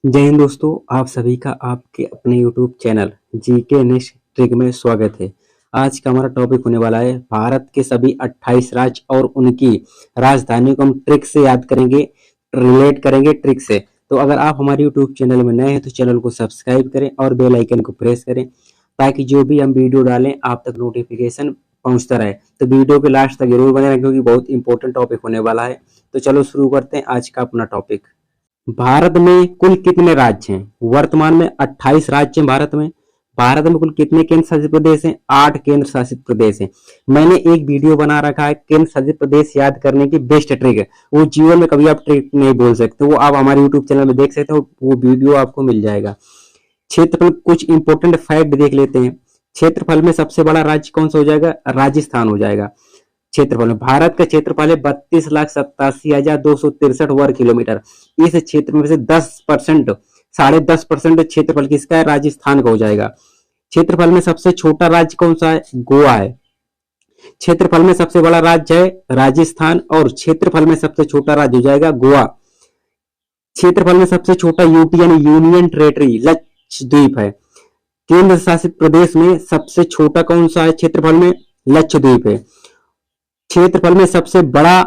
जय हिंद दोस्तों, आप सभी का आपके अपने YouTube channel GK next trick में स्वागत है। आज का हमारा टॉपिक होने वाला है भारत के सभी 28 राज्य और उनकी राजधानियों को हम ट्रिक से याद करेंगे, रिलेट करेंगे ट्रिक से। तो अगर आप हमारे YouTube चैनल में नए हैं तो चैनल को सब्सक्राइब करें और बेल आइकन को प्रेस करें ताकि जो भी हम वीडियो डालें आप तक नोटिफिकेशन पहुंचता रहे। तो वीडियो के लास्ट तक जरूर बने रहें क्योंकि बहुत इंपॉर्टेंट टॉपिक होने वाला है। तो चलो शुरू करते हैं आज का अपना टॉपिक। भारत में कुल कितने राज्य हैं? वर्तमान में 28 राज्य हैं भारत में। भारत में कुल कितने केंद्र शासित प्रदेश हैं? 8 केंद्र शासित प्रदेश हैं। मैंने एक वीडियो बना रखा है केंद्र शासित प्रदेश याद करने की बेस्ट ट्रिक है। वो जीवन में कभी आप ट्रिक नहीं बोल सकते, वो आप हमारे यूट्यूब चैनल में देख सकते हो, वो वीडियो आपको मिल जाएगा। क्षेत्रफल कुछ इंपोर्टेंट फैक्ट देख लेते हैं। क्षेत्रफल में सबसे बड़ा राज्य कौन सा हो जाएगा? राजस्थान हो जाएगा। क्षेत्रफल में भारत का क्षेत्रफल है 32,87,263 वर्ग किलोमीटर। इस क्षेत्र में से 10%, 10.5% क्षेत्रफल किसका है? राजस्थान का हो जाएगा। क्षेत्रफल में सबसे छोटा राज्य कौन सा है? गोवा है। क्षेत्रफल में सबसे बड़ा राज्य है राजस्थान और क्षेत्रफल में सबसे छोटा राज्य हो जाएगा गोवा। क्षेत्रफल में सबसे छोटा यूटी यानी यूनियन टेरेटरी लक्षद्वीप है। केंद्र शासित प्रदेश में सबसे छोटा कौन सा है? क्षेत्रफल में लक्षद्वीप है। क्षेत्रफल में सबसे बड़ा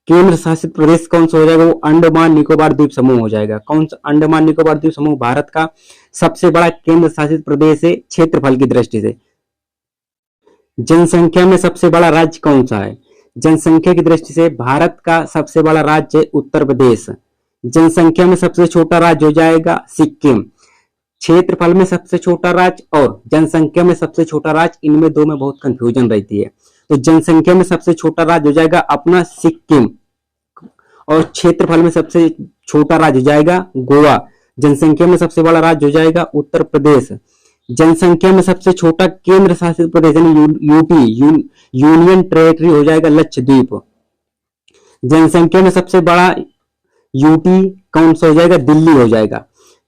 केंद्र शासित प्रदेश कौन सा हो जाएगा? वो अंडमान निकोबार द्वीप समूह हो जाएगा। कौन सा? अंडमान निकोबार द्वीप समूह भारत का सबसे बड़ा केंद्र शासित प्रदेश है क्षेत्रफल की दृष्टि से। जनसंख्या में सबसे बड़ा राज्य कौन सा है? जनसंख्या की दृष्टि से भारत का सबसे बड़ा राज्य है उत्तर प्रदेश। जनसंख्या में सबसे छोटा राज्य हो जाएगा सिक्किम। क्षेत्रफल में सबसे छोटा राज्य और जनसंख्या में सबसे छोटा राज्य, इनमें दो में बहुत कंफ्यूजन रहती है। तो जनसंख्या में सबसे छोटा राज्य हो जाएगा अपना सिक्किम और क्षेत्रफल में सबसे छोटा राज्य हो जाएगा गोवा। जनसंख्या में सबसे बड़ा राज्य हो जाएगा उत्तर प्रदेश। जनसंख्या में सबसे छोटा केंद्र शासित प्रदेश यानी यूटी यूनियन टेरेटरी हो जाएगा लक्षद्वीप। जनसंख्या में सबसे बड़ा यूटी कौन सा हो जाएगा? दिल्ली हो जाएगा।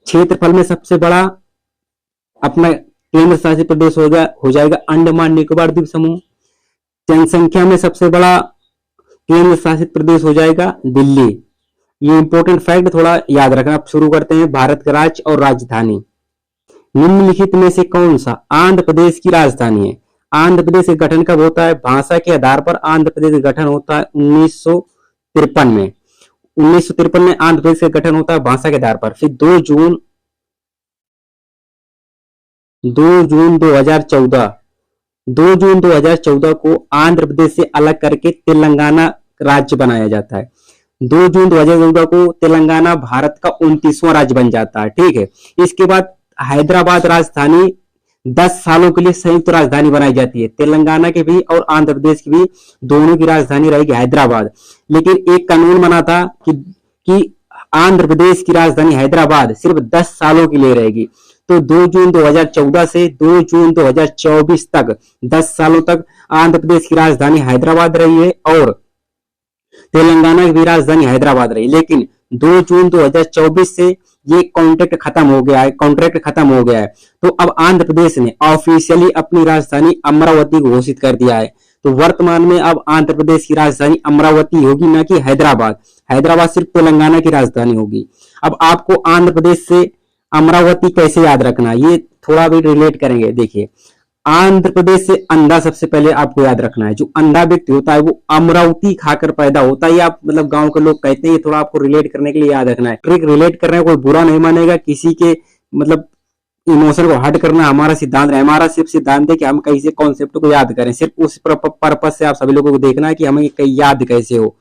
क्षेत्रफल में सबसे बड़ा अपना केंद्र शासित प्रदेश हो जाएगा अंडमान निकोबार द्वीप समूह। जनसंख्या में सबसे बड़ा केंद्र शासित प्रदेश हो जाएगा दिल्ली। ये इंपॉर्टेंट फैक्ट थोड़ा याद रखना। आप शुरू करते हैं भारत का राज्य और राजधानी। निम्नलिखित में से कौन सा आंध्र प्रदेश की राजधानी है? आंध्र प्रदेश का गठन कब होता है? भाषा के आधार पर आंध्र प्रदेश का गठन होता है 1953 में। 1953 में आंध्र प्रदेश का गठन होता है भाषा के आधार पर। फिर 2 जून 2014 को आंध्र प्रदेश से अलग करके तेलंगाना राज्य बनाया जाता है। 2 जून 2014 को तेलंगाना भारत का 29वां राज्य बन जाता है। ठीक है। इसके बाद हैदराबाद राजधानी 10 सालों के लिए संयुक्त राजधानी बनाई जाती है। तेलंगाना की भी और आंध्र प्रदेश की भी दोनों की राजधानी रहेगी हैदराबाद। लेकिन एक कानून बना था कि आंध्र प्रदेश की राजधानी हैदराबाद सिर्फ 10 सालों के लिए रहेगी। तो 2 जून 2014 से 2 जून 2024 तक 10 सालों तक आंध्र प्रदेश की राजधानी हैदराबाद रही है और तेलंगाना की भी राजधानी हैदराबाद रही। लेकिन 2 जून 2024 से ये कॉन्ट्रैक्ट खत्म हो गया है। तो अब आंध्र प्रदेश ने ऑफिशियली अपनी राजधानी अमरावती को घोषित कर दिया है। तो वर्तमान में अब आंध्र प्रदेश की राजधानी अमरावती होगी, ना कि हैदराबाद। हैदराबाद सिर्फ तेलंगाना की राजधानी होगी। अब आपको आंध्र प्रदेश से अमरावती कैसे याद रखना, ये थोड़ा भी रिलेट करेंगे। देखिए, आंध्र प्रदेश से अंधा सबसे पहले आपको याद रखना है। जो अंधा व्यक्ति होता है वो अमरावती खाकर पैदा होता है। आप मतलब गांव के लोग कहते हैं, ये थोड़ा आपको रिलेट करने के लिए याद रखना है। ट्रिक रिलेट कर रहे हैं, कोई बुरा नहीं मानेगा। किसी के मतलब इमोशन को हट करना हमारा सिद्धांत है। हमारा सिर्फ सिद्धांत है कि हम कैसे कॉन्सेप्ट को याद करें। सिर्फ उस पर्पज से आप सभी लोगों को देखना है कि हमें याद कैसे हो।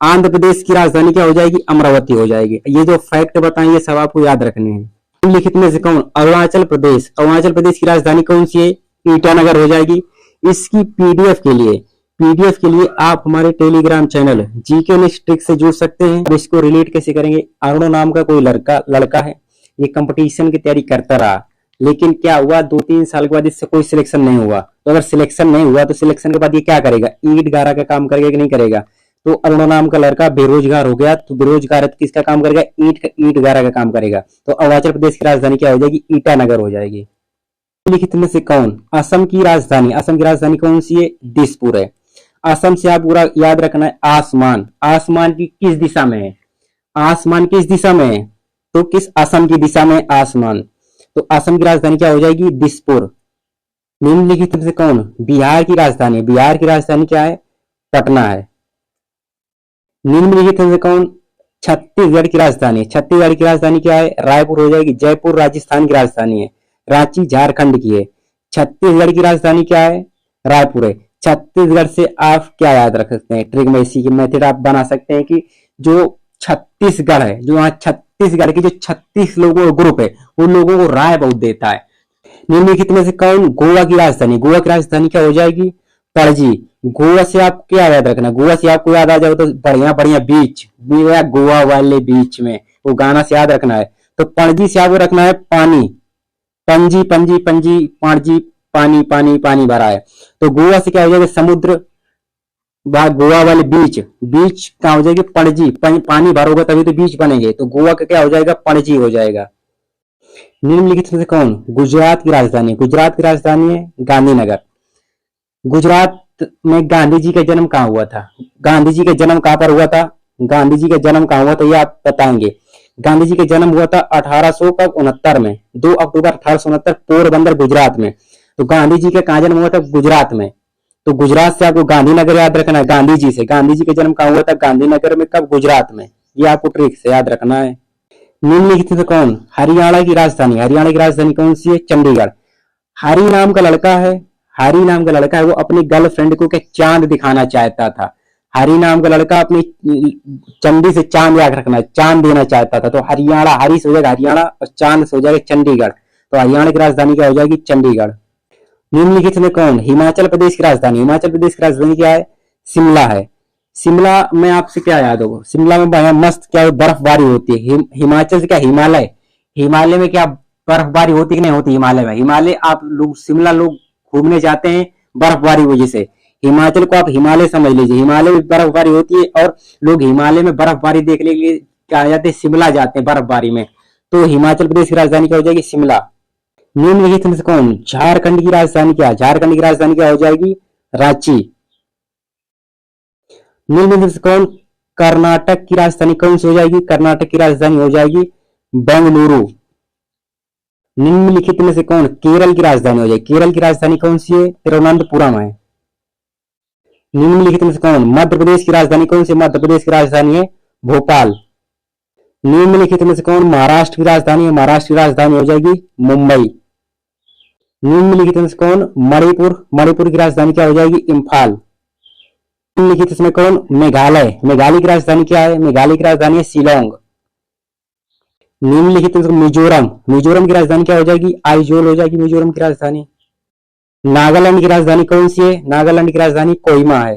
आंध्र प्रदेश की राजधानी क्या हो जाएगी? अमरावती हो जाएगी। ये जो फैक्ट बताएं ये सब आपको याद रखने हैं। निम्नलिखित में से कौन? अरुणाचल प्रदेश। अरुणाचल प्रदेश की राजधानी कौन सी है? ईटानगर हो जाएगी। इसकी पीडीएफ के लिए आप हमारे Telegram channel GK next trick से जुड़ सकते हैं। अब इसको रिलेट कैसे करेंगे? अरुण नाम का कोई लड़का है, ये कंपटीशन की तैयारी करता रहा, लेकिन क्या हुआ 2-3 साल के बाद इससे कोई सिलेक्शन नहीं हुआ। तो अगर सिलेक्शन नहीं हुआ तो सिलेक्शन के बाद ये क्या करेगा? ईंट गारा का काम करेगा कि नहीं करेगा? तो अरुण नाम का लड़का बेरोजगार हो गया। तो बेरोजगार है तो किसका काम करेगा? ईंट गारा का काम करेगा। तो अरुणाचल प्रदेश की राजधानी क्या हो जाएगी? ईटानगर हो जाएगी। निम्नलिखित में से कौन असम की राजधानी कौन सी है? दिसपुर है। असम से आप पूरा याद रखना है। आसमान की किस दिशा में है? आसमान किस दिशा में है? तो किस असम की दिशा में आसमान, तो असम की राजधानी क्या हो जाएगी, दिसपुर। निम्नलिखित में से कौन बिहार की राजधानी, बिहार की राजधानी क्या है, पटना है। निम्नलिखित में से कौन छत्तीसगढ़ की राजधानी, छत्तीसगढ़ की राजधानी क्या है, रायपुर हो जाएगी। जयपुर राजस्थान की राजधानी है। रांची झारखंड की है। छत्तीसगढ़ की राजधानी क्या है, रायपुर है। छत्तीसगढ़ से आप क्या याद रख सकते हैं, ट्रिग्मेसी की मेथड आप बना सकते हैं कि जो छत्तीसगढ़ है, जो वहां छत्तीसगढ़ के जो 36 लोगों का ग्रुप है उन लोगों को राय बहुत देता है। निम्नलिखित में से कौन गोवा की राजधानी, गोवा की राजधानी क्या हो जाएगी, पणजी। गोवा से आप क्या याद रखना, गोवा से आपको याद आ जाओ तो बढ़िया बढ़िया बीच, गोवा वाले बीच में वो गाना से याद रखना है। तो पणजी से आपको रखना है पानी, पंजी पंजी पंजी पणजी, पानी पानी पानी भरा है। तो गोवा से क्या हो जाएगा, समुद्र, गोवा वाले बीच, बीच क्या हो जाएगी, पणजी, पानी भरोगा तभी तो बीच बनेंगे, तो गोवा का क्या हो जाएगा, पणजी हो जाएगा। निम्नलिखित में से कौन गुजरात की राजधानी, गुजरात की राजधानी है गांधीनगर। गुजरात में गांधी जी का जन्म कहाँ हुआ था, गांधी जी का जन्म कहाँ पर हुआ था, गांधी जी का जन्म कहाँ हुआ था ये आप बताएंगे। गांधी जी का जन्म हुआ था 1869 में, 2 अक्टूबर 1869 पोरबंदर गुजरात में। तो गांधी जी का कहाँ जन्म हुआ था, गुजरात में। तो गुजरात से आपको गांधीनगर याद रखना है, गांधी जी से। गांधी जी का जन्म कहाँ हुआ था, गांधीनगर में, कब, गुजरात में। ये आपको ट्रिक से याद रखना है। निम्नलिखित में कौन हरियाणा की राजधानी, हरियाणा की राजधानी कौन सी है, चंडीगढ़। हरि नाम का लड़का है, हरि नाम का लड़का है, वो अपनी गर्लफ्रेंड को क्या चांद दिखाना चाहता था। हरि नाम का लड़का अपनी चंडी से चांद याद रखना है, चांद देना चाहता था। तो हरियाणा, हरी से हो जाएगा हरियाणा और चांद से हो जाएगा चंडीगढ़। तो हरियाणा की राजधानी क्या हो जाएगी, चंडीगढ़। निम्नलिखित में कौन हिमाचल प्रदेश की राजधानी, हिमाचल प्रदेश की राजधानी क्या है, शिमला है। शिमला में आपसे क्या याद होगा, शिमला में बढ़िया मस्त क्या है, बर्फबारी होती है। हिमाचल से क्या हिमालय, हिमालय में क्या बर्फबारी होती कि नहीं होती, हिमालय में। हिमालय आप लोग शिमला लोग घूमने जाते हैं बर्फबारी वजह से, हिमाचल को आप हिमालय समझ लीजिए। हिमालय में बर्फबारी होती है और लोग हिमालय में बर्फबारी देखने के लिए क्या जाते हैं, शिमला जाते हैं बर्फबारी में। तो हिमाचल प्रदेश की राजधानी क्या हो जाएगी, शिमला। निम्नलिखित में से कौन झारखंड की राजधानी क्या, झारखंड की राजधानी क्या हो जाएगी, रांची। निम्नलिखित में से कौन कर्नाटक की राजधानी कौन सी हो जाएगी, कर्नाटक की राजधानी हो जाएगी बेंगलुरु। निम्नलिखित में से कौन केरल की राजधानी हो जाएगी, केरल की राजधानी कौन सी है, तिरुवनंतपुरम है। निम्नलिखित में से कौन मध्य प्रदेश की राजधानी कौन सी, मध्य प्रदेश की राजधानी है भोपाल। निम्नलिखित में से कौन महाराष्ट्र की राजधानी है, महाराष्ट्र की राजधानी हो जाएगी मुंबई। निम्नलिखित में से कौन मणिपुर, मणिपुर की राजधानी क्या हो जाएगी, इम्फाल। निम्नलिखित इसमें कौन मेघालय, मेघालय की राजधानी क्या है, मेघालय की राजधानी है शिलोंग। निम्नलिखित में मिजोरम, मिजोरम की राजधानी क्या हो जाएगी, आइजोल हो जाएगी मिजोरम की राजधानी। नागालैंड की राजधानी कौन सी है, नागालैंड की राजधानी कोहिमा है।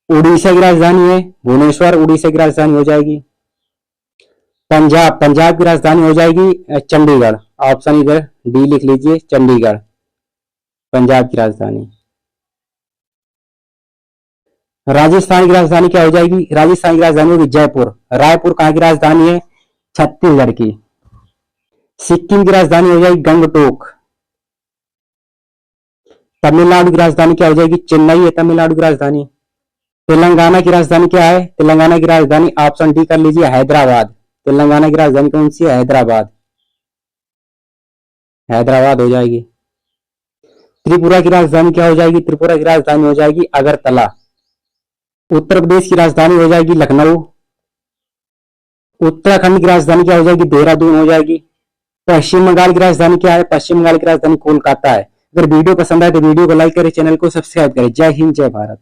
उड़ीसा की राजधानी है भुवनेश्वर, उड़ीसा की राजधानी हो जाएगी। पंजाब, पंजाब की राजधानी हो जाएगी चंडीगढ़। ऑप्शन इधर डी लिख लीजिए, चंडीगढ़ पंजाब की राजधानी। राजस्थान की राजधानी क्या हो जाएगी, राजस्थान की राजधानी होगी जयपुर। रायपुर कहाँ की राजधानी है, छत्तीसगढ़ की। सिक्किम की राजधानी हो जाएगी गंगटोक। तमिलनाडु की राजधानी क्या हो जाएगी, चेन्नई है तमिलनाडु की राजधानी। तेलंगाना की राजधानी क्या है, तेलंगाना की राजधानी ऑप्शन डी कर लीजिए हैदराबाद। तेलंगाना की राजधानी कौन सी है, हैदराबाद, हैदराबाद हो जाएगी। त्रिपुरा की राजधानी क्या हो जाएगी, त्रिपुरा की राजधानी हो जाएगी अगरतला। उत्तर प्रदेश की राजधानी हो जाएगी लखनऊ। उत्तराखंड की राजधानी क्या हो जाएगी, देहरादून हो जाएगी। पश्चिम बंगाल की राजधानी क्या है, पश्चिम बंगाल की राजधानी कोलकाता है। अगर वीडियो पसंद आए तो वीडियो को लाइक करें, चैनल को सब्सक्राइब करें। जय हिंद, जय भारत।